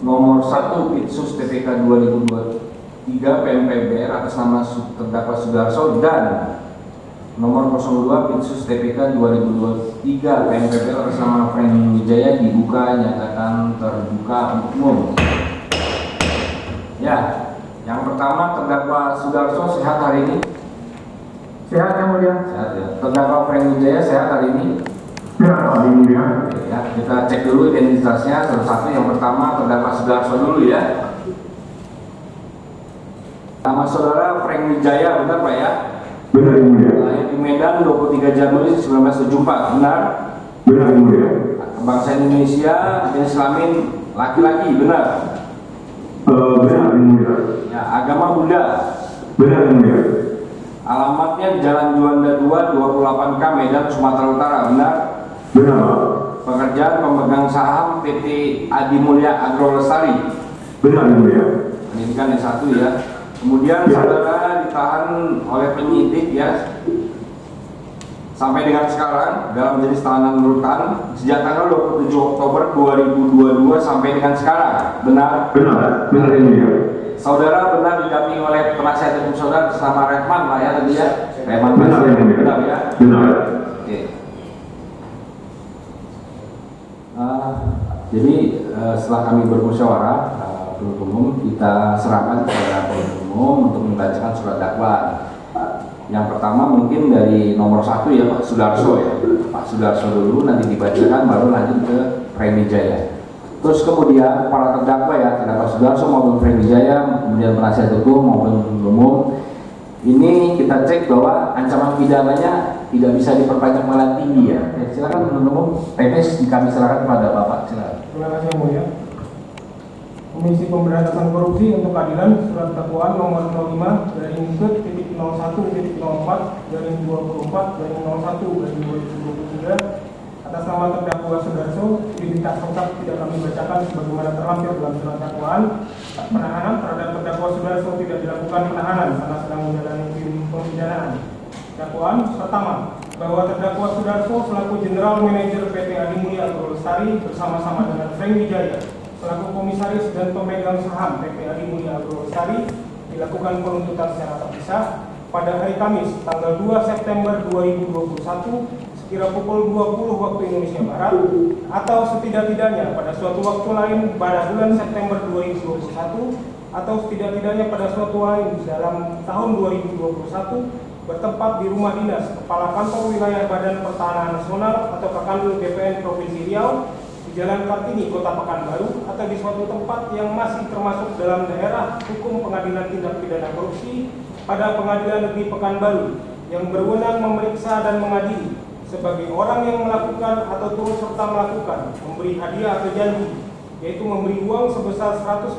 nomor 1 Pitsus TPK 2023 PMPBR atas nama terdakwa Sudarso, dan nomor 02 Pitsus TPK 2023 PMPBR atas nama Frank Wijaya dibuka, nyatakan terbuka untuk umum. Ya, yang pertama terdakwa Sudarso sehat hari ini? Sehat yang mulia. Sehat ya. Terdakwa Frank Wijaya sehat hari ini? Sehat hari ini ya. Ya, kita cek dulu identitasnya satu-satu. Yang pertama terdakwa Sudarso dulu ya. Nama saudara Frank Wijaya, benar Pak ya? Benar yang mulia. Lahir di Medan 23 Januari 1974, benar? Benar yang mulia. Bangsa Indonesia, jenis kelamin laki-laki, benar? Benar yang mulia. Ya, agama Buddha. Benar yang mulia. Alamatnya di Jalan Juanda 2, 28K, Medan, Sumatera Utara, benar? Benar Pak. Pekerjaan pemegang saham PT Adi Mulya Agro Lestari. Benar yang mulia. Pendidikan S1 ya. Kemudian Ya. saudara ditahan oleh penyidik ya sampai dengan sekarang dalam jenis tahanan rutan sejak tanggal 27 Oktober 2022 sampai dengan sekarang, benar? Benar. Benar yang mulia. Saudara benar didampingi oleh penasihat hukum saudara bersama Rehman lah ya tadi ya. Rehman Benar yang mulia. benar ya. Benar. Oke. Jadi setelah kami bermusyawarah penuntut umum, kita serahkan kepada penuntut umum untuk membacakan surat dakwaan. Yang pertama mungkin dari nomor 1 ya Pak Sudarso ya. Pak Sudarso dulu, nanti dibacakan baru lanjut ke Frank Wijaya. Terus kemudian para terdakwa ya, terdakwa Sudarso maupun Frank Wijaya, kemudian penasihat hukum maupun penuntut umum, ini kita cek bahwa ancaman pidananya tidak bisa diperpanjang malah tinggi ya. Silakan penuntut umum, PPS kami serahkan kepada Bapak. Silakan. Terima kasih yang mulia. Komisi Pemberantasan Korupsi untuk Keadilan surat dakwaan nomor 05 dari Input titik 01 04 dari 24 dari 01 dari 2023 atas nama terdakwa Sudarso, identitas lengkap tidak kami bacakan sebagaimana terlampir dalam surat dakwaan. Penahanan terhadap terdakwa Sudarso tidak dilakukan penahanan karena sedang menjalani pemidanaan. Dakwaan pertama, bahwa terdakwa Sudarso selaku General Manager PT Adi Mulya Agro Lestari bersama-sama dengan Frank Wijaya selaku komisaris dan pemegang saham PT Adi Mulya Agro Lestari dilakukan penuntutan secara terpisah pada hari Kamis tanggal 2 September 2021 sekira pukul 20 waktu Indonesia Barat atau setidak-tidaknya pada suatu waktu lain pada bulan September 2021 atau setidak-tidaknya pada suatu lain dalam tahun 2021 bertempat di rumah dinas Kepala Kantor Wilayah Badan Pertahanan Nasional atau Kakandul BPN Provinsi Riau di Jalan Kartini, Kota Pekanbaru, atau di suatu tempat yang masih termasuk dalam daerah hukum Pengadilan Tindak Pidana Korupsi pada Pengadilan Negeri Pekanbaru yang berwenang memeriksa dan mengadili sebagai orang yang melakukan atau turut serta melakukan memberi hadiah atau janji, yaitu memberi uang sebesar 112.000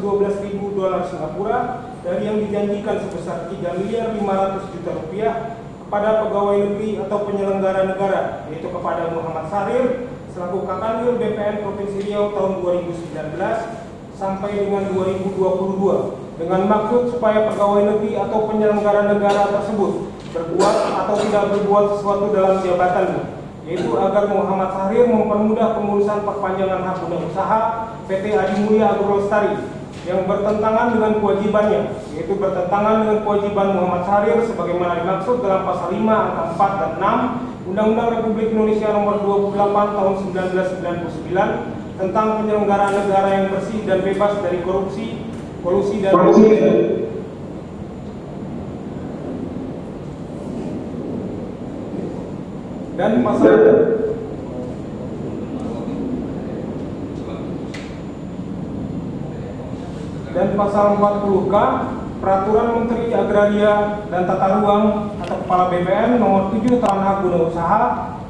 dolar Singapura dari yang dijanjikan sebesar 3.500.000.000 rupiah kepada pegawai negeri atau penyelenggara negara, yaitu kepada Muhammad Sarir selaku Kakandil BPN Provinsi Riau tahun 2019 sampai dengan 2022 dengan maksud supaya pegawai negeri atau penyelenggara negara tersebut berbuat atau tidak berbuat sesuatu dalam jabatannya, yaitu agar Muhammad Sarir mempermudah pengurusan perpanjangan hak guna usaha PT Adi Mulya Agro Lestari yang bertentangan dengan kewajibannya, yaitu bertentangan dengan kewajiban Muhammad Sarir sebagaimana dimaksud dalam pasal 5 angka 4 dan 6 Undang-Undang Republik Indonesia Nomor 28 Tahun 1999 tentang penyelenggaraan negara yang bersih dan bebas dari korupsi, kolusi dan pasal 40K Peraturan Menteri Agraria dan Tata Ruang atau Kepala BPN Nomor 7 Tahun Hak Guna Usaha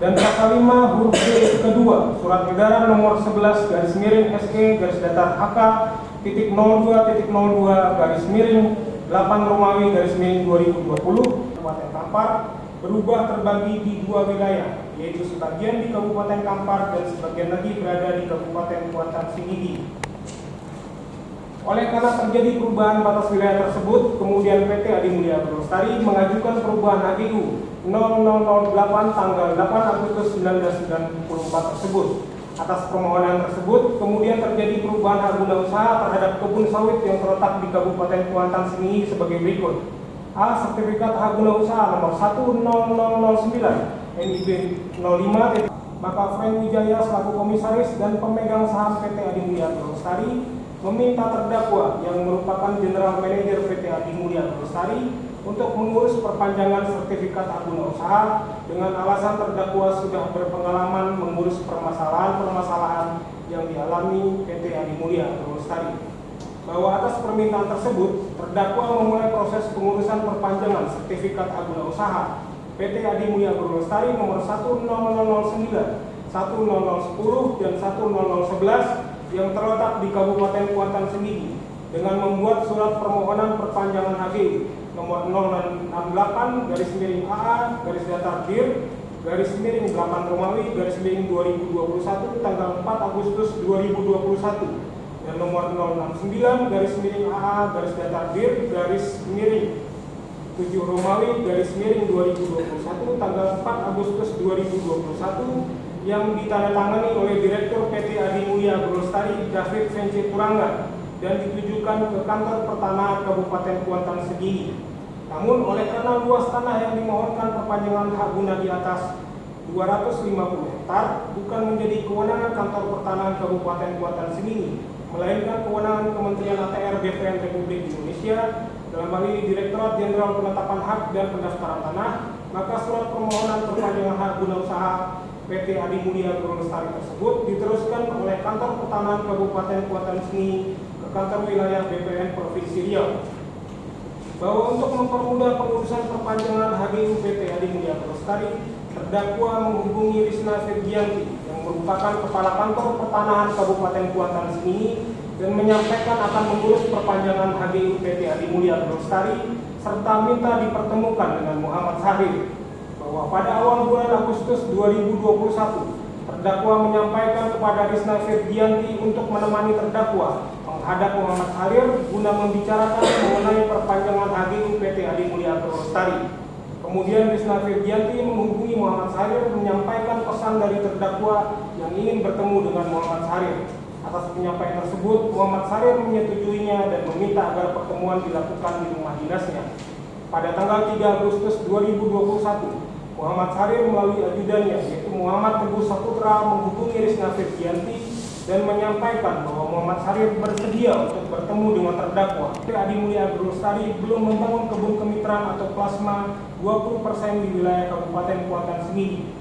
dan pasal 5 huruf D kedua Surat Edaran Nomor 11 garis miring SE garis datar HK titik 02 garis miring 8 Romawi garis miring 2020 Kabupaten Kampar berubah terbagi di dua wilayah, yaitu sebagian di Kabupaten Kampar dan sebagian lagi berada di Kabupaten Kuantan Sinigi. Oleh karena terjadi perubahan batas wilayah tersebut, kemudian PT Adi Mulya Agro Lestari mengajukan perubahan HGU 0008 tanggal 8 Agustus 1994 tersebut Atas permohonan tersebut, kemudian terjadi perubahan hak guna usaha terhadap kebun sawit yang terletak di Kabupaten Kuantan Sengingi sebagai berikut. A. Sertifikat hak guna usaha nomor 10009 NIB 05. Maka Frank Wijaya selaku komisaris dan pemegang saham PT Adi Mulia Agrolestari meminta terdakwa yang merupakan General Manager PT Adi Mulia Agrolestari untuk mengurus perpanjangan sertifikat hak guna usaha dengan alasan terdakwa sudah berpengalaman mengurus permasalahan-permasalahan yang dialami PT Adi Mulia Agrolestari. Bahwa atas permintaan tersebut, terdakwa memulai proses pengurusan perpanjangan sertifikat hak guna usaha PT Adi Mulia Agrolestari nomor 10009, 10010, dan 10011 yang terletak di Kabupaten Kuantan Sengingi dengan membuat surat permohonan perpanjangan HGU nomor 068-dir-8 tanggal 4 Agustus 2021 dan nomor 069-dir-7 tanggal 4 Agustus 2021 yang ditandatangani oleh Direktur PT Adi Mulia Agrolestari David Fenci Turangga dan ditujukan ke Kantor Pertanahan Kabupaten Kuantan Sengingi. Namun oleh karena luas tanah yang dimohonkan perpanjangan hak guna di atas 250 hektar bukan menjadi kewenangan Kantor Pertanahan Kabupaten Kuantan Sengingi, melainkan kewenangan Kementerian ATR BPN Republik Indonesia, dalam hal ini Direktorat Jenderal Penetapan Hak dan Pendaftaran Tanah, maka surat permohonan perpanjangan hak guna usaha PT Adi Mulia Agrolestari tersebut diteruskan oleh Kantor Pertanahan Kabupaten Kuantan Sengingi ke Kantor Wilayah BPN Provinsi Riau. Bahwa untuk mempermudah pengurusan perpanjangan HGU PT Adi Mulia Agrolestari, terdakwa menghubungi Risna Firgianti yang merupakan Kepala Kantor Pertanahan Kabupaten Kuantan Sengingi dan menyampaikan akan mengurus perpanjangan HGU PT Adi Mulia Agrolestari serta minta dipertemukan dengan Muhammad Sahrir. Bahwa pada awal bulan Agustus 2021, terdakwa menyampaikan kepada Risna Firgianti untuk menemani terdakwa menghadap Muhammad Sahrir guna membicarakan mengenai perpanjangan HGU PT Adi Mulia Agrolestari. Kemudian Risna Firgianti menghubungi Muhammad Sahrir menyampaikan pesan dari terdakwa yang ingin bertemu dengan Muhammad Sahrir. Atas penyampaian tersebut, Muhammad Sahrir menyetujuinya dan meminta agar pertemuan dilakukan di rumah dinasnya. Pada tanggal 3 Agustus 2021, Muhammad Sahrir melalui ajudannya yaitu Muhammad Teguh Saputra menghubungi Risna Firgianti dan menyampaikan bahwa Muhammad Sahrir bersedia untuk bertemu dengan terdakwa. PT Adi Mulia Agrolestari belum membangun kebun kemitraan atau plasma 20% di wilayah Kabupaten Kuantan Sengingi.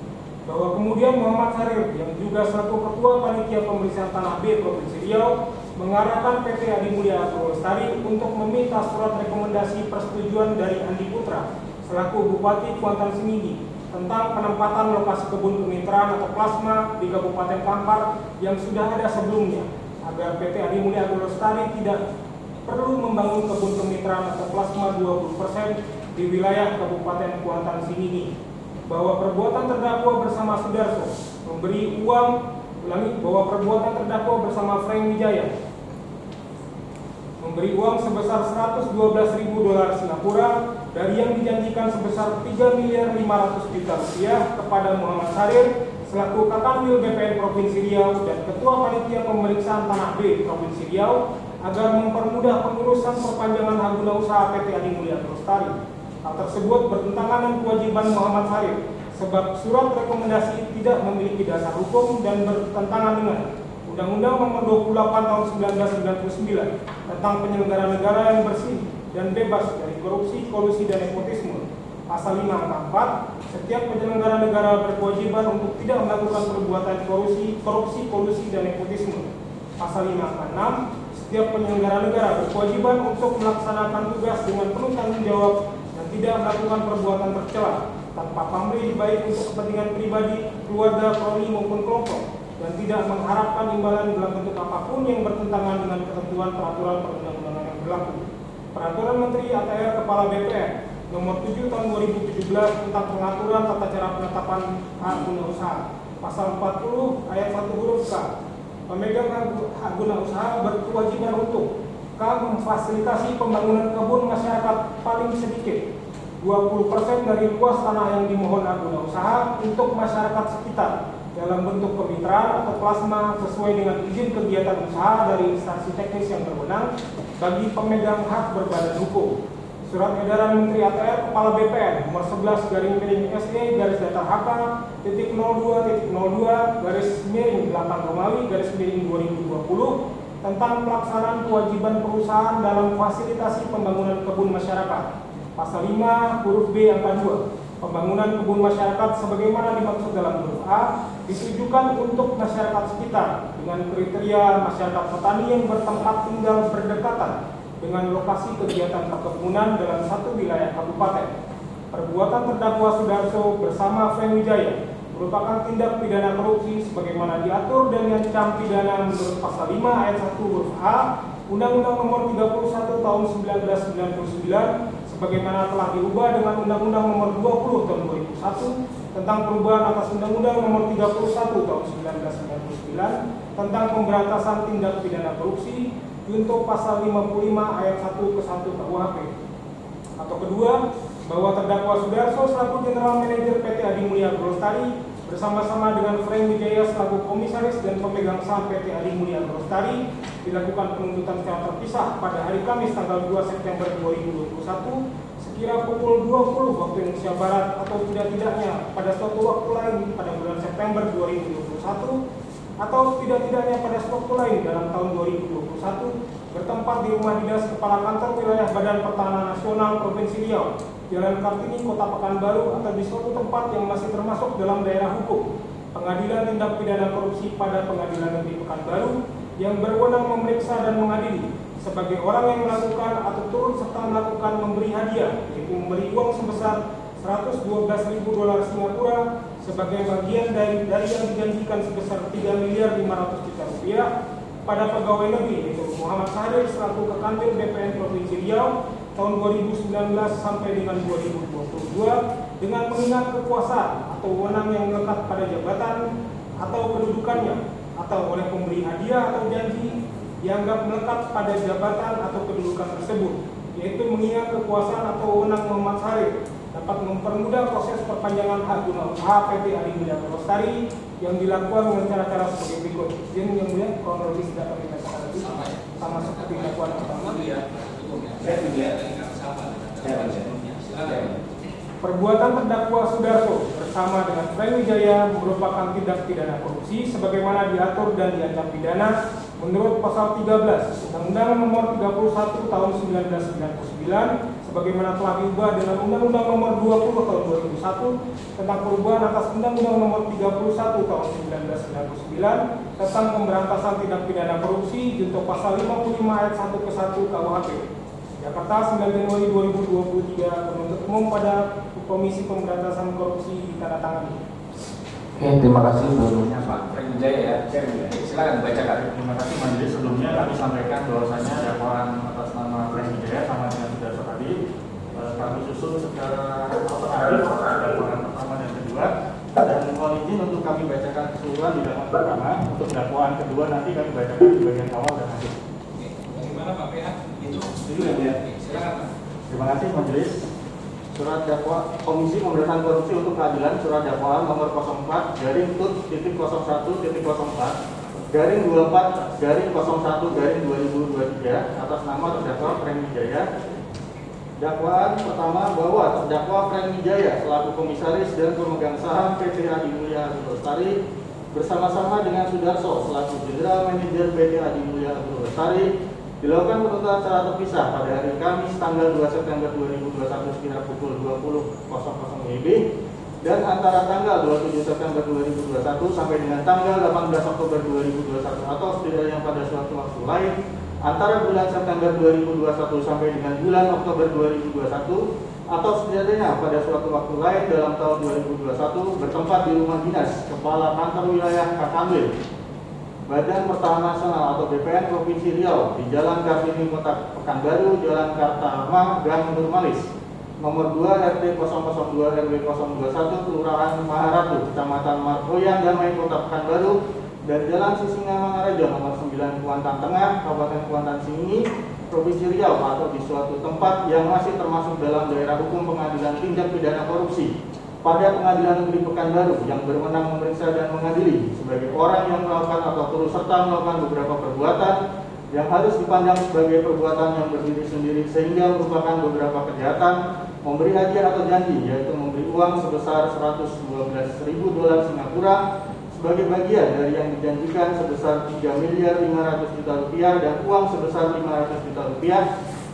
Bahwa kemudian Muhammad Sahrir yang juga selaku Ketua Panitia Pemeriksaan Tanah B Provinsi Riau mengarahkan PT Adi Mulia Agrolestari untuk meminta surat rekomendasi persetujuan dari Andi Putra selaku Bupati Kuantan Sengingi tentang penempatan lokasi kebun kemitraan atau plasma di Kabupaten Kampar yang sudah ada sebelumnya, agar PT Adi Mulia Agrolestari tidak perlu membangun kebun kemitraan atau plasma 20% di wilayah Kabupaten Kuantan Sengingi. Bahwa perbuatan terdakwa bersama Sudarso memberi uang, bahwa perbuatan terdakwa bersama Frank Wijaya memberi uang sebesar $112.000 Singapura dari yang dijanjikan sebesar Rp3.500.000 kepada Muhammad Sahrir selaku Kakanwil BPN Provinsi Riau dan Ketua Panitia Pemeriksaan Tanah B Provinsi Riau agar mempermudah pengurusan perpanjangan hak guna usaha PT Adi Mulia Agrolestari. Hal tersebut bertentangan dengan kewajiban Muhammad Sahrir sebab surat rekomendasi tidak memiliki dasar hukum dan bertentangan dengan Undang-Undang Nomor 28 Tahun 1999 tentang penyelenggaraan negara yang bersih dan bebas dari korupsi, kolusi, dan nepotisme. Pasal 5 angka 4, setiap penyelenggara negara berkewajiban untuk tidak melakukan perbuatan korupsi, kolusi, dan nepotisme. Pasal 5 angka 6, setiap penyelenggara negara berkewajiban untuk melaksanakan tugas dengan penuh tanggung jawab dan tidak melakukan perbuatan tercela tanpa pamrih baik untuk kepentingan pribadi, keluarga, prodi maupun kelompok, dan tidak mengharapkan imbalan dalam bentuk apapun yang bertentangan dengan ketentuan peraturan perundang-undangan yang berlaku. Peraturan Menteri ATR Kepala BPN Nomor 7 Tahun 2017 tentang pengaturan tata cara penetapan hak guna usaha. Pasal 40 ayat 1 huruf K. Pemegang hak guna usaha berkewajiban untuk K. memfasilitasi pembangunan kebun masyarakat paling sedikit 20% dari luas tanah yang dimohon hak guna usaha untuk masyarakat sekitar dalam bentuk kemitraan atau plasma sesuai dengan izin kegiatan usaha dari instansi teknis yang berwenang bagi pemegang hak berbadan hukum. Surat edaran Menteri ATR Kepala BPN nomor 11 garing miring SE garis datar HK titik 02 garis miring 8 Romawi garis miring 2020 tentang pelaksanaan kewajiban perusahaan dalam fasilitasi pembangunan kebun masyarakat. Pasal 5 huruf B angka 2. Pembangunan kebun masyarakat sebagaimana dimaksud dalam huruf A ditujukan untuk masyarakat sekitar dengan kriteria masyarakat petani yang bertempat tinggal berdekatan dengan lokasi kegiatan perkebunan dalam satu wilayah kabupaten. Perbuatan terdakwa Sudarso bersama Frank Wijaya merupakan tindak pidana korupsi sebagaimana diatur dan diancam pidana menurut pasal 5 ayat 1 huruf A Undang-Undang Nomor 31 Tahun 1999 sebagaimana telah diubah dengan Undang-Undang Nomor 20 Tahun 2001 tentang perubahan atas Undang-Undang Nomor 31 Tahun 1999 tentang pemberantasan tindak pidana korupsi junto pasal 55 ayat 1 ke 1 KUHP. Atau kedua, bahwa terdakwa Sudarso selaku General Manager PT Adi Mulia Agrolestari bersama-sama dengan Frank Wijaya selaku Komisaris dan pemegang saham PT Adi Mulia Agrolestari dilakukan penuntutan secara terpisah pada hari Kamis tanggal 2 September 2021 sekira pukul 20 waktu Indonesia Barat atau tidak-tidaknya pada suatu waktu lain pada bulan September 2021 atau tidak-tidaknya pada waktu lain dalam tahun 2021 bertempat di rumah dinas Kepala Kantor Wilayah Badan Pertanahan Nasional Provinsi Riau, Jalan Kartini, Kota Pekanbaru atau di suatu tempat yang masih termasuk dalam daerah hukum Pengadilan Tindak Pidana Korupsi pada Pengadilan Negeri Pekanbaru yang berwenang memeriksa dan mengadili sebagai orang yang melakukan atau turut serta melakukan memberi hadiah yaitu memberi uang sebesar $112.000 Singapura sebagai bagian dari yang dijanjikan sebesar Rp3.500.000 pada pegawai negeri yaitu Muhammad Sahrir selaku Kekanwil BPN Provinsi Riau tahun 2019 sampai dengan 2022 dengan mengingat kekuasaan atau wewenang yang melekat pada jabatan atau kedudukannya atau oleh pemberi hadiah atau janji dianggap melekat pada jabatan atau kedudukan tersebut, yaitu mengingat kekuasaan atau wewenang Muhammad Sahrir dapat mempermudah proses perpanjangan hak guna usaha PT Adi Mulia Agrolestari yang dilakukan dengan cara-cara sebagai berikut. Izin yang mulia, kronologis data kita tadi sama seperti dakwaan pertama. Perbuatan terdakwa Sudarso bersama dengan Frank Wijaya merupakan tindak pidana korupsi sebagaimana diatur dan diancam pidana menurut pasal 13 Undang-Undang Nomor 31 Tahun 1999 sebagaimana telah diubah dengan Undang-Undang Nomor 20 Tahun 2001 tentang perubahan atas Undang-Undang Nomor 31 Tahun 1999 tentang pemberantasan tindak pidana korupsi junto pasal 55 ayat 1 ke 1 KUHP. Jakarta 9 Januari 2023 penuntut umum pada Komisi Pemberantasan Korupsi ditandatangani. Oke, terima kasih sebelumnya Pak Frank Wijaya ya. Silakan bacakan. Terima kasih Majelis. Sebelumnya kami sampaikan bahwasanya dakwaan atas nama Frank Wijaya sama dengan Sudarso tadi kami susun secara alternatif dakwaan pertama dan kedua, dan mohon izin untuk kami bacakan keseluruhan di dakwaan pertama. Untuk dakwaan kedua nanti kami bacakan di bagian awal dan akhir. Bagaimana Pak PH? Itu ya. Silakan Pak. Terima kasih Majelis. Surat dakwaan Komisi Pemberantasan Korupsi untuk Keadilan Surat dakwaan nomor 04 garing tut titik 01 titik 04 garing 24 garing 01 garing 2023 atas nama terdakwa Frank Wijaya. Dakwaan pertama bahwa terdakwa Frank Wijaya selaku komisaris dan pemegang saham PT Adi Mulia Agrolestari bersama-sama dengan Sudarso selaku General Manager PT Adi Mulia Agrolestari dilakukan penuntutan secara terpisah pada hari Kamis tanggal 2 September 2021 sekitar pukul 20.00 WIB dan antara tanggal 27 September 2021 sampai dengan tanggal 18 Oktober 2021 atau setidaknya pada suatu waktu lain antara bulan September 2021 sampai dengan bulan Oktober 2021 atau setidaknya pada suatu waktu lain dalam tahun 2021 bertempat di rumah dinas Kepala Kantor Wilayah Kakanwil Badan Pertanahan Nasional atau BPN Provinsi Riau di Jalan Kartini Kota Pekanbaru, Jalan Kartama, Gang Nurmalis, nomor 2 RT 002 RW 021 Kelurahan Maharatu, Kecamatan Margoyan, Damai, Kota Pekanbaru, dan Jalan Sisingamangaraja nomor 9 Kuantan Tengah, Kabupaten Kuantan Singingi, Provinsi Riau atau di suatu tempat yang masih termasuk dalam daerah hukum Pengadilan Tindak Pidana Korupsi pada Pengadilan Negeri Pekanbaru yang berwenang memeriksa dan mengadili sebagai orang yang melakukan atau turut serta melakukan beberapa perbuatan yang harus dipandang sebagai perbuatan yang berdiri sendiri sehingga merupakan beberapa kejahatan, memberi hadiah atau janji, yaitu memberi uang sebesar 112.000 dolar Singapura sebagai bagian dari yang dijanjikan sebesar 3.500.000.000 rupiah dan uang sebesar 500 juta rupiah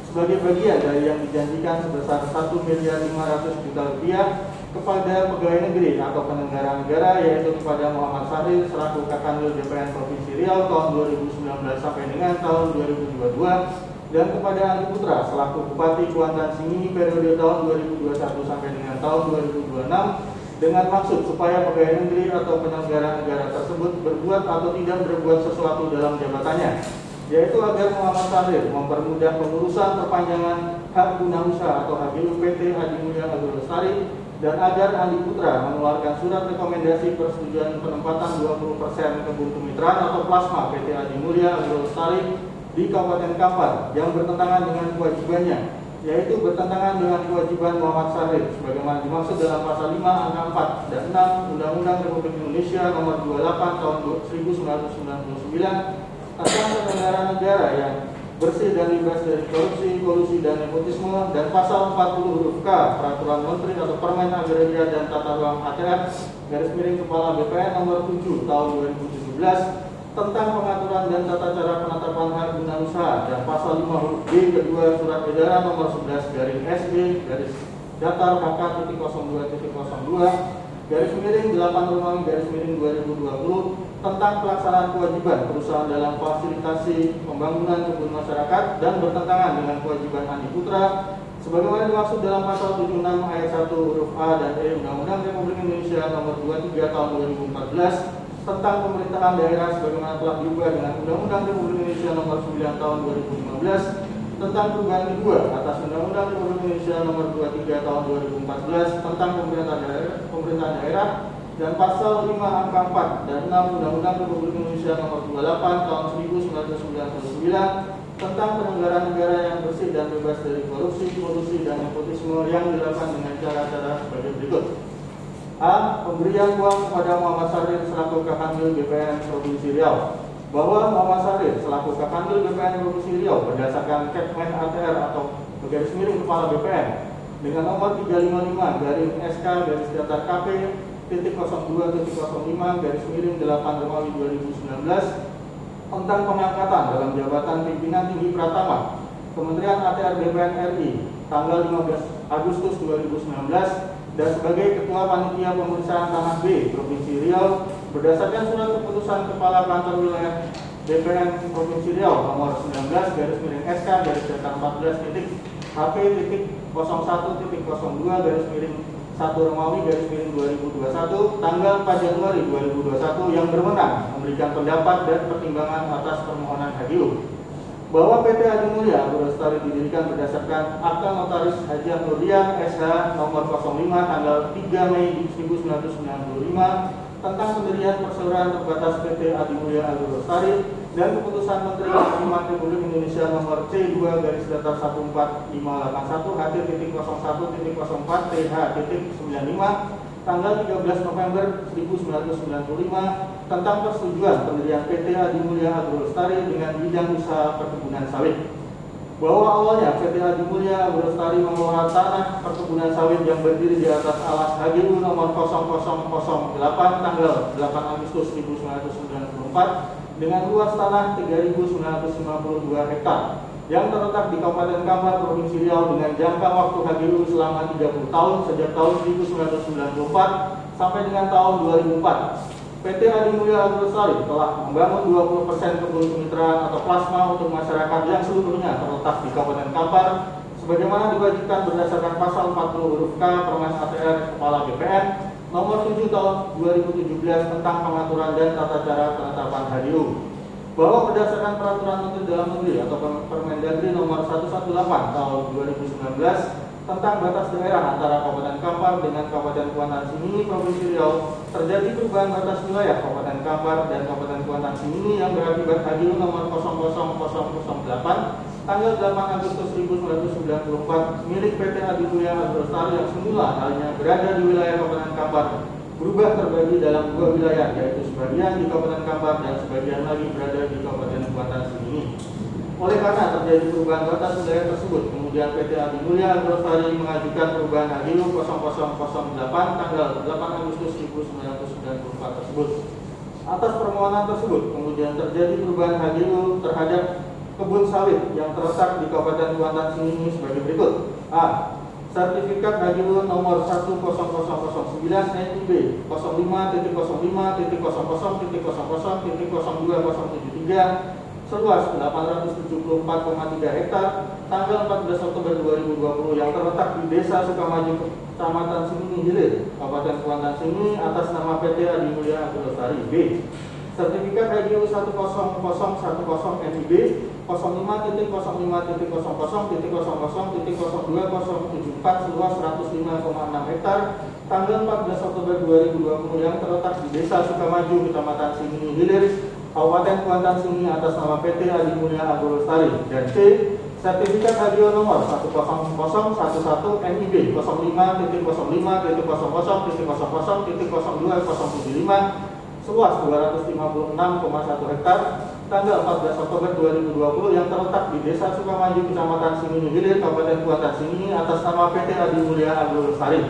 sebagai bagian dari yang dijanjikan sebesar 1.500.000.000 rupiah kepada pegawai negeri atau penyelenggara negara, yaitu kepada Muhammad Sahril selaku Kakanwil BPN Provinsi Riau tahun 2019 sampai dengan tahun 2022 dan kepada Andi Putra selaku Bupati Kuantan Singi periode tahun 2021 sampai dengan tahun 2026 dengan maksud supaya pegawai negeri atau penyelenggara negara tersebut berbuat atau tidak berbuat sesuatu dalam jabatannya, yaitu agar Muhammad Sahril mempermudah pengurusan perpanjangan hak guna usaha atau HGU PT Adimulya Agrolestari dan agar Andi Putra mengeluarkan surat rekomendasi persetujuan penempatan 20% kebun kemitraan atau plasma PT Adimulya Agrolestari di Kabupaten Kampar yang bertentangan dengan kewajibannya, yaitu bertentangan dengan kewajiban Muhammad Sahril sebagaimana dimaksud dalam pasal 5 angka 4 dan 6 Undang-Undang Republik Indonesia nomor 28 tahun 1999 tentang penyelenggaraan negara yang bersih dan bebas dari korupsi, kolusi, dan nepotisme, dan pasal 40 huruf K Peraturan Menteri atau Permen Agraria dan Tata Ruang ATR garis miring Kepala BPN nomor 7 tahun 2017 tentang pengaturan dan tata cara penetapan hak guna usaha dan pasal 5 huruf B kedua Surat Edaran nomor 11 garis SE garis datar KK.02.02 garis miring 8 Romawi garis miring 2020 tentang pelaksanaan kewajiban perusahaan dalam fasilitasi pembangunan kebun masyarakat dan bertentangan dengan kewajiban Andi Putra sebagaimana dimaksud dalam pasal 76 ayat 1 huruf A dan E Undang-Undang Republik Indonesia nomor 23 tahun 2014 tentang pemerintahan daerah sebagaimana telah diubah dengan Undang-Undang Republik Indonesia nomor 9 tahun 2015 tentang perubahan kedua atas Undang-Undang Republik Indonesia nomor 23 tahun 2014 tentang pemerintahan daerah dan pasal 5 angka 4 dan 6 Undang-Undang Republik Indonesia nomor 28 tahun 1999 tentang penyelenggaraan negara yang bersih dan bebas dari korupsi, kolusi, dan nepotisme yang dilakukan dengan cara-cara sebagai berikut. A. Pemberian uang kepada Muhammad Sahril selaku Kakanwil BPN Provinsi Riau, bahwa Muhammad Sahril selaku Kakanwil BPN Provinsi Riau berdasarkan Kepmen ATR atau garis miring Kepala BPN dengan nomor 355 garing SK garis datar KP titik 02.05 garis miring 8 Romawi 2019 tentang pengangkatan dalam jabatan pimpinan tinggi Pratama Kementerian ATR BPN RI tanggal 15 Agustus 2019 dan sebagai Ketua Panitia Pemeriksaan Tanah B Provinsi Riau berdasarkan surat keputusan Kepala Kantor Wilayah BPN Provinsi Riau nomor 19 garis miring SK garis datar 14 titik HP titik 01.02 garis miring 1 Romawi garis miring 2021 tanggal 4 Januari 2021 yang berwenang memberikan pendapat dan pertimbangan atas permohonan HGU bahwa PT Adimulya Agrolestari didirikan berdasarkan Akta Notaris Hajah Nurdian SH nomor 05 tanggal 3 Mei 1995 tentang pendirian perseroan terbatas PT Adimulya Agrolestari dan keputusan Menteri Kehakiman Republik Indonesia nomor C2 garis datar 14581 H.01.04 TH.95 tanggal 13 November 1995 tentang persetujuan pendirian PT Adimulya Agrolestari dengan bidang usaha perkebunan sawit. Bahwa awalnya PT Adimulya Agrolestari mengelola tanah perkebunan sawit yang berdiri di atas alas HGU nomor 0008 tanggal 8 Agustus 1994 dengan luas tanah 3.952 hektar yang terletak di Kabupaten Kampar, Provinsi Riau dengan jangka waktu HGU selama 30 tahun sejak tahun 1994 sampai dengan tahun 2004. PT Adimulya Agrolestari telah membangun 20% kebun kemitraan atau plasma untuk masyarakat yang seluruhnya terletak di Kabupaten Kampar sebagaimana diwajibkan berdasarkan pasal 40 huruf K Permen ATR Kepala BPN nomor 7 tahun 2017 tentang pengaturan dan tata cara penetapan HGU. Bahwa berdasarkan Peraturan Menteri Dalam Negeri atau Permendagri nomor 118 tahun 2019 tentang batas daerah antara Kabupaten Kampar dengan Kabupaten Kuantan Singingi Provinsi Riau, terjadi perubahan batas wilayah Kabupaten Kampar dan Kabupaten Kuantan Singingi yang berakibat HGU nomor 00008 tanggal 8 Agustus 1994 milik PT Adimulia Agrolestari yang semula hanya berada di wilayah Kabupaten Kampar berubah terbagi dalam dua wilayah, yaitu sebagian di Kabupaten Kampar dan sebagian lagi berada di Kabupaten Kuantan Sengingi. Oleh karena terjadi perubahan batas wilayah tersebut, kemudian PT Adimulia Agrolestari mengajukan perubahan HGU 0008 tanggal 8 Agustus 1994 tersebut. Atas permohonan tersebut, kemudian terjadi perubahan HGU terhadap kebun sawit yang terletak di Kabupaten Kuantan Sengingi sebagai berikut. A. Sertifikat HGU nomor 10009 NIB 05.00.00.00.0273 seluas 874,3 hektar tanggal 14 Oktober 2020 yang terletak di Desa Sukamaju, Kecamatan Sengingi Hilir, Kabupaten Kuantan Sengingi atas nama PT Adimulia Agrolestari. B. Sertifikat HGU 10010 NIB 05.05.00.02074 seluas 105,6 hektar tanggal 14 Oktober 2020 yang terletak di Desa Sukamaju, Kecamatan Sengingi Hilir, Kabupaten Kuantan Sengingi atas nama PT Adimulia Agrolestari. Dan C. Sertifikat HGU nomor 10011 NIB 05.00.00.02075 seluas 256,1 hektar tanggal 14 Oktober 2020 yang terletak di Desa Sukamaju, Kecamatan Sengingi Hilir, Kabupaten Kuantan Sengingi atas nama PT Adimulia Agrolestari.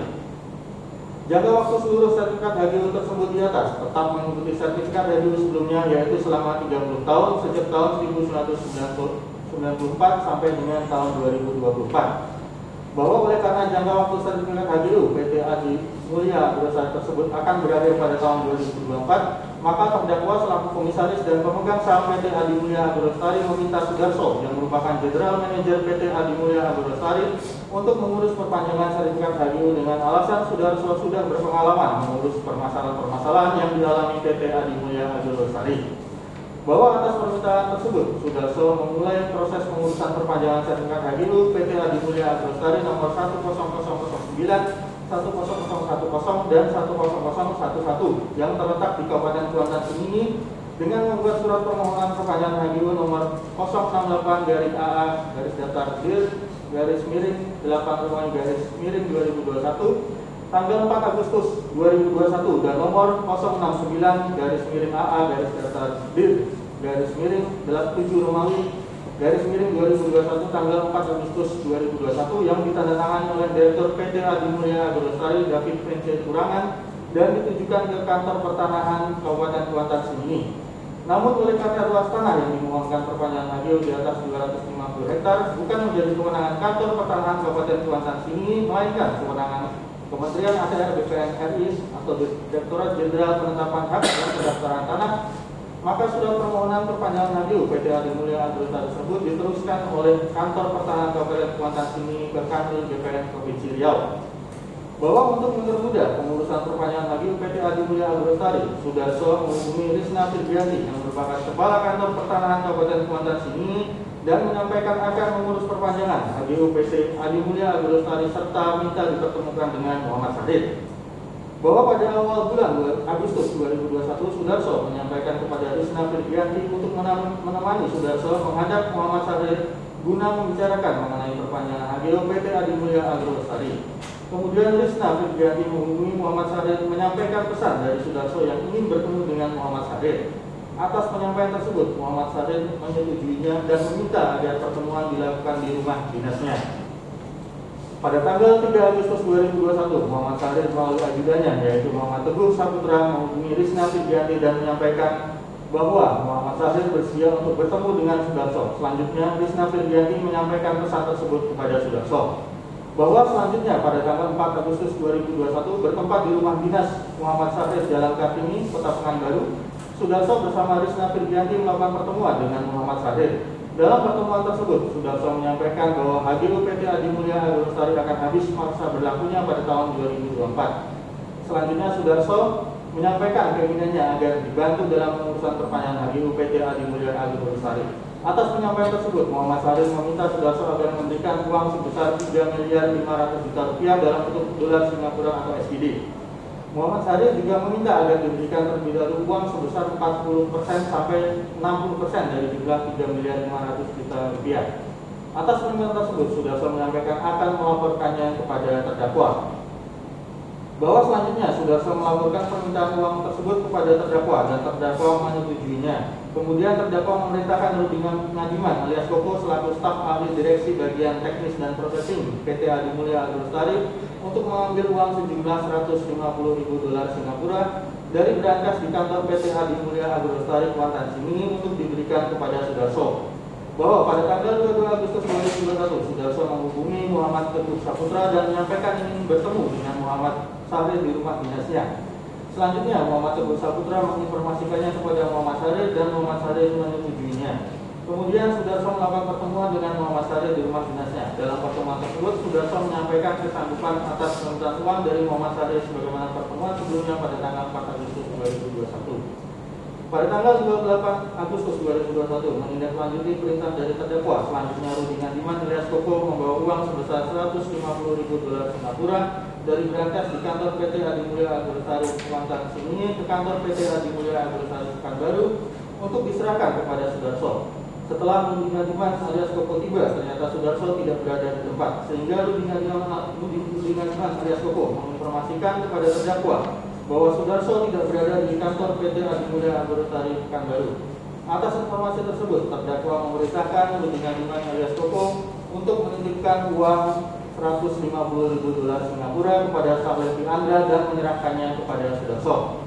Jangka waktu seluruh sertifikat HGU tersebut di atas tetap mengikuti sertifikat HGU sebelumnya, yaitu selama 30 tahun sejak tahun 1994 sampai dengan tahun 2024. Bahwa oleh karena jangka waktu sertifikat HGU PT Adimulia Agrolestari tersebut akan berakhir pada tahun 2024, maka terdakwa selaku komisaris dan pemegang saham PT Adimulia Agrolestari meminta Sudarso yang merupakan General Manager PT Adimulia Agrolestari untuk mengurus perpanjangan sertifikat HGU dengan alasan Sudarso sudah berpengalaman mengurus permasalahan-permasalahan yang dialami PT Adimulia Agrolestari. Bahwa atas permintaan tersebut, Sudarso memulai proses pengurusan perpanjangan sertifikat HGU PT Adimulia Agrolestari nomor 10009, 10010, dan 10011 yang terletak di Kabupaten Kuantan Sengingi dengan membuat surat permohonan perpanjangan HGU nomor 068-AA-DAR-8-2021 tanggal 4 Agustus 2021 dan nomor 069-AA-DAR-7 tanggal 4 Agustus 2021 yang ditandatangani oleh Direktur PT Adimulia Agrolestari David Prince Kurangan dan ditujukan ke Kantor Pertanahan Kabupaten Kuantan Sengingi. Namun oleh karena luas tanah yang dimohonkan perpanjangan HGU di atas 250 hektar bukan menjadi kewenangan Kantor Pertanahan Kabupaten Kuantan Sengingi, melainkan kewenangan Kementerian ATR BPN RI atau Direktorat Jenderal Penetapan Hak dan Pendaftaran Tanah, maka surat permohonan perpanjangan HGU PT Adimulia Agrolestari tersebut diteruskan oleh Kantor Pertanahan Kabupaten Kuantan Sengingi ke Kanwil BPN Provinsi Riau. Bahwa untuk mempermudah pengurusan perpanjangan HGU PT Adimulia Agrolestari, Sudarso menghubungi Risna Firbianti yang merupakan Kepala Kantor Pertanahan Kabupaten Kuantan Sengingi dan menyampaikan akan mengurus perpanjangan HGU PT Adimulia Agrolestari serta minta dipertemukan dengan Muhammad Sadid. Bahwa pada awal bulan Agustus 2021, Sudarso menyampaikan kepada Risna Firbianti untuk menemani Sudarso menghadap Muhammad Sadid guna membicarakan mengenai perpanjangan HGU PT Adimulia Agrolestari. Kemudian Risna Firbianti menghubungi Muhammad Sadid menyampaikan pesan dari Sudarso yang ingin bertemu dengan Muhammad Sadid. Atas penyampaian tersebut, Muhammad Sadid menyetujuinya dan meminta agar pertemuan dilakukan di rumah dinasnya. Pada tanggal 3 Agustus 2021, Muhammad Sadid melalui ajudannya yaitu Muhammad Teguh Saputra menghubungi Risna Firbianti dan menyampaikan bahwa Muhammad Sadid bersedia untuk bertemu dengan Sudarso. Selanjutnya, Risna Firbianti menyampaikan pesan tersebut kepada Sudarso. Bahwa selanjutnya pada tanggal 4 Agustus 2021 bertempat di rumah dinas Muhammad Sadid Jalan Kartini, Kota Pekanbaru, Sudarso bersama Risna Firbianti melakukan pertemuan dengan Muhammad Sadid. Dalam pertemuan tersebut, Sudarso menyampaikan bahwa HGU PT Adimulia Agrolestari akan habis masa berlakunya pada tahun 2024. Selanjutnya, Sudarso menyampaikan keinginannya agar dibantu dalam pengurusan perpanjangan HGU PT Adimulia Agrolestari. Atas penyampaian tersebut, Muhammad Sadid meminta Sudarso agar memberikan uang sebesar 3.500.000.000 rupiah dalam bentuk dolar Singapura atau SGD. Muhammad Sadid juga meminta agar diberikan terlebih dahulu uang sebesar 40% sampai 60% dari jumlah 3.500.000.000 rupiah. Atas permintaan tersebut, Sudarso menyampaikan akan melaporkannya kepada terdakwa. Bahwa selanjutnya Sudarso melaporkan permintaan uang tersebut kepada terdakwa dan terdakwa menyetujuinya. Kemudian terdakwa memerintahkan Rudingan Nadiman alias Koko selaku staf ahli direksi bagian teknis dan processing PT Adimulya Agrolestari untuk mengambil uang sejumlah $150.000 Singapura dari berangkas di kantor PT Adimulya Agrolestari Kuantan Simini untuk diberikan kepada Sudarso. Bahwa pada tanggal 22 Agustus 2021 Sudarso menghubungi Muhammad Teguh Saputra dan menyampaikan ingin bertemu dengan Muhammad Sahril di rumah dinasnya. Selanjutnya Muhammad Teguh Saputra menginformasikannya kepada Muhammad Sahril dan Muhammad Sahril menyetujuinya. Kemudian Sudarso melakukan pertemuan dengan Muhammad Sahril di rumah dinasnya. Dalam pertemuan tersebut Sudarso menyampaikan kesanggupan atas permintaan uang dari Muhammad Sahril sebagaimana pertemuan sebelumnya pada tanggal 4 Agustus 2021. Pada tanggal 28 Agustus 2021 menindaklanjuti perintah dari terdakwa, selanjutnya Rudingan Nadiman alias Koko membawa uang sebesar $150.000 Singapura dari berangkas di kantor PT Adimulya Agrolestari Kuantan Simini ke kantor PT Adimulya Agrolestari Pekanbaru untuk diserahkan kepada Sudarso. Setelah Rudingan Nadiman alias Koko tiba, ternyata Sudarso tidak berada di tempat, sehingga Rudingan Nadiman alias Koko menginformasikan kepada terdakwa bahwa Sudarso tidak berada di kantor PT Adimulya Agrolestari Pekanbaru. Atas informasi tersebut, terdakwa memerintahkan Rudingan Nadiman alias Koko untuk menitipkan uang $150.000 Singapura kepada Salefi Andra dan menyerahkannya kepada Sudarso.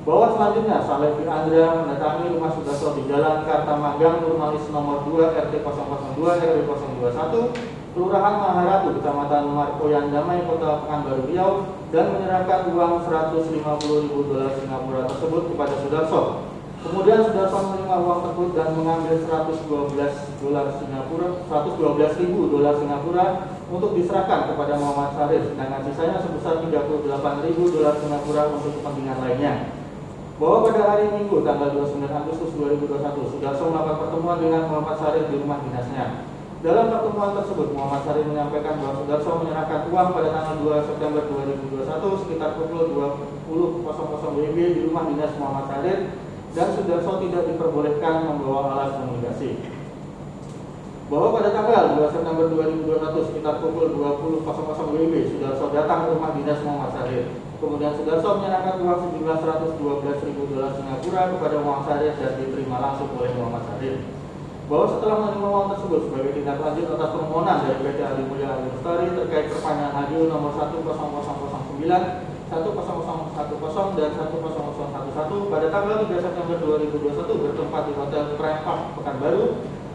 Bahwa selanjutnya Salefi Andra mendatangi rumah Sudarso di Jalan Kartamanggang, Nurmalis nomor 2 RT 002 RW 021, Kelurahan Maharatu, Kecamatan Markoyan Damai, Kota Pekanbaru Riau, dan menyerahkan uang $150.000 Singapura tersebut kepada Sudarso. Kemudian Sudarso menerima uang tersebut dan mengambil $112.000 Singapura untuk diserahkan kepada Muhammad Sahril, sedangkan sisanya sebesar $38.000 Singapura untuk kepentingan lainnya. Bahwa pada hari Minggu tanggal 29 Agustus 2021 Sudarso melakukan pertemuan dengan Muhammad Sahril di rumah dinasnya. Dalam pertemuan tersebut, Muhammad Sahril menyampaikan bahwa Sudarso menyerahkan uang pada tanggal 2 September 2021 sekitar pukul 20.00 WIB di rumah dinas Muhammad Sahril dan Sudarso tidak diperbolehkan membawa alat komunikasi. Bahwa pada tanggal 2 September 2021 sekitar pukul 20.00 WIB Sudarso datang ke rumah dinas Muhammad Sahril. Kemudian Sudarso menyerahkan uang sejumlah $112.000 Singapura kepada Muhammad Sahril dan diterima langsung oleh Muhammad Sahril. Bahwa setelah menerima uang tersebut sebagai tindak lanjut atas permohonan dari PT Adimulya Agrolestari terkait perpanjangan HGU nomor 10009, 10010 dan 10011 pada tanggal 3 September 2021 bertempat di Hotel Prime Park Pekanbaru,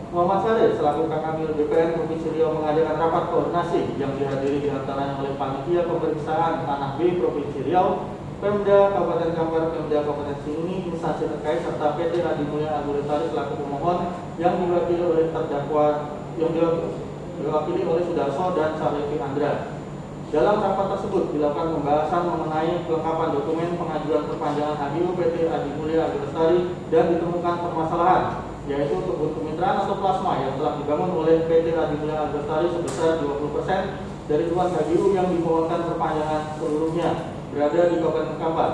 Muhammad Sahril selaku Kanwil BPN Provinsi Riau mengadakan rapat koordinasi yang dihadiri diantaranya oleh Panitia Pemeriksaan Tanah B Provinsi Riau, Pemda Kabupaten Kampar, Pemda Kabupaten Simini, instansi terkait serta PT Adimulya Agrolestari selaku pemohon yang diwakili oleh terdakwa yang diwakili oleh Sudarso dan Salefi Andra. Dalam rapat tersebut dilakukan pembahasan mengenai kelengkapan dokumen pengajuan perpanjangan HGU PT Adimulya Agrolestari dan ditemukan permasalahan, yaitu kebun kemitraan atau plasma yang telah dibangun oleh PT Adimulya Agrolestari sebesar 20% dari luas HGU yang dimohonkan perpanjangan seluruhnya berada di Kabupaten Kampar.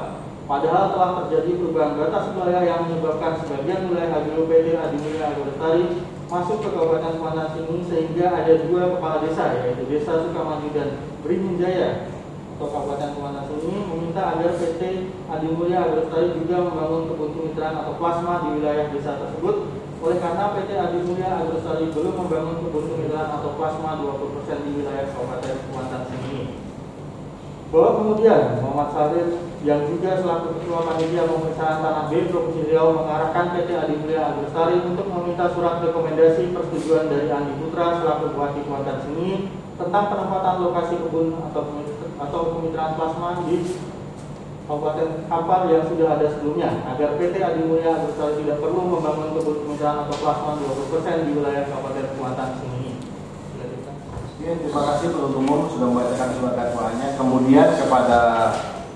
Padahal telah terjadi perubahan batas wilayah yang menyebabkan sebagian wilayah HGU PT Adimulya Agrolestari masuk ke Kabupaten Kuantan Simini sehingga ada dua kepala desa, yaitu Desa Sukamaju dan Beringin-Jaya atau Kabupaten Kuantan Simini meminta agar PT Adimulya Agrolestari juga membangun kebun kemitraan atau plasma di wilayah desa tersebut. Oleh karena PT Adimulya Agrolestari belum membangun kebun kemitraan atau plasma 20% di wilayah Kabupaten Kuantan Simini. Bahwa kemudian Muhammad Sahril yang juga selaku Ketua Panitia Pemeriksaan Tanah B Provinsi Riau mengarahkan PT Adimulya Agrolestari untuk meminta surat rekomendasi persetujuan dari Andi Putra selaku Bupati Kuantan Simini tentang penempatan lokasi kebun atau kemitraan plasma di Kabupaten Kampar yang sudah ada sebelumnya, agar PT Adimulya Agrolestari tidak perlu membangun kebun kemitraan atau plasma 20% di wilayah Kabupaten Kuantan Simini. Terima kasih penuntut umum sudah membacakan surat dakwaannya. Kemudian kepada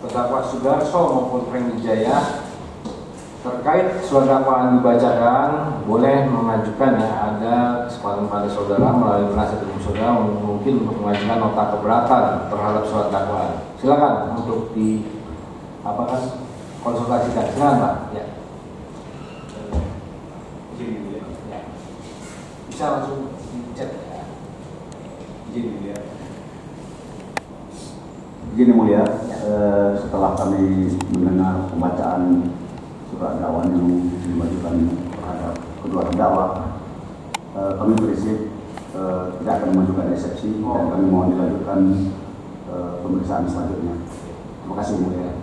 terdakwa Sudarso maupun Frank Wijaya terkait surat dakwaan dibacakan, boleh mengajukan ya, ada kesempatan pada saudara melalui penasihat hukum saudara mungkin untuk mengajukan nota keberatan terhadap surat dakwaan. Silakan untuk di konsultasikan. Silakan Pak. Ya. Bisa langsung dicek. Ya. Begini mulia, setelah kami mendengar pembacaan surat dakwaan yang dimajukan terhadap kedua terdakwa, kami prinsip tidak akan mengajukan eksepsi dan kami mohon dilanjutkan pemeriksaan selanjutnya. Terima kasih mulia.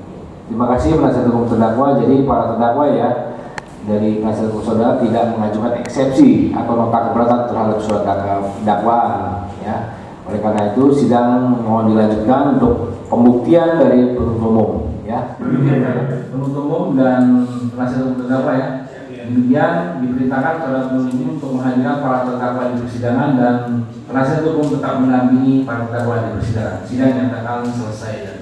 Terima kasih penasihat hukum terdakwa. Jadi para terdakwa ya dari penasihat hukum saudara tidak mengajukan eksepsi atau nota keberatan terhadap surat dakwaan ya. Oleh karena itu sidang mohon dilanjutkan untuk pembuktian dari penuntut umum ya. Penuntut umum dan penasihat hukum terdakwa ya. Demikian diperintahkan saudara penuntut umum untuk menghadirkan para terdakwa di persidangan dan penasihat hukum tetap mendampingi para terdakwa di persidangan. Sidang nyatakan selesai.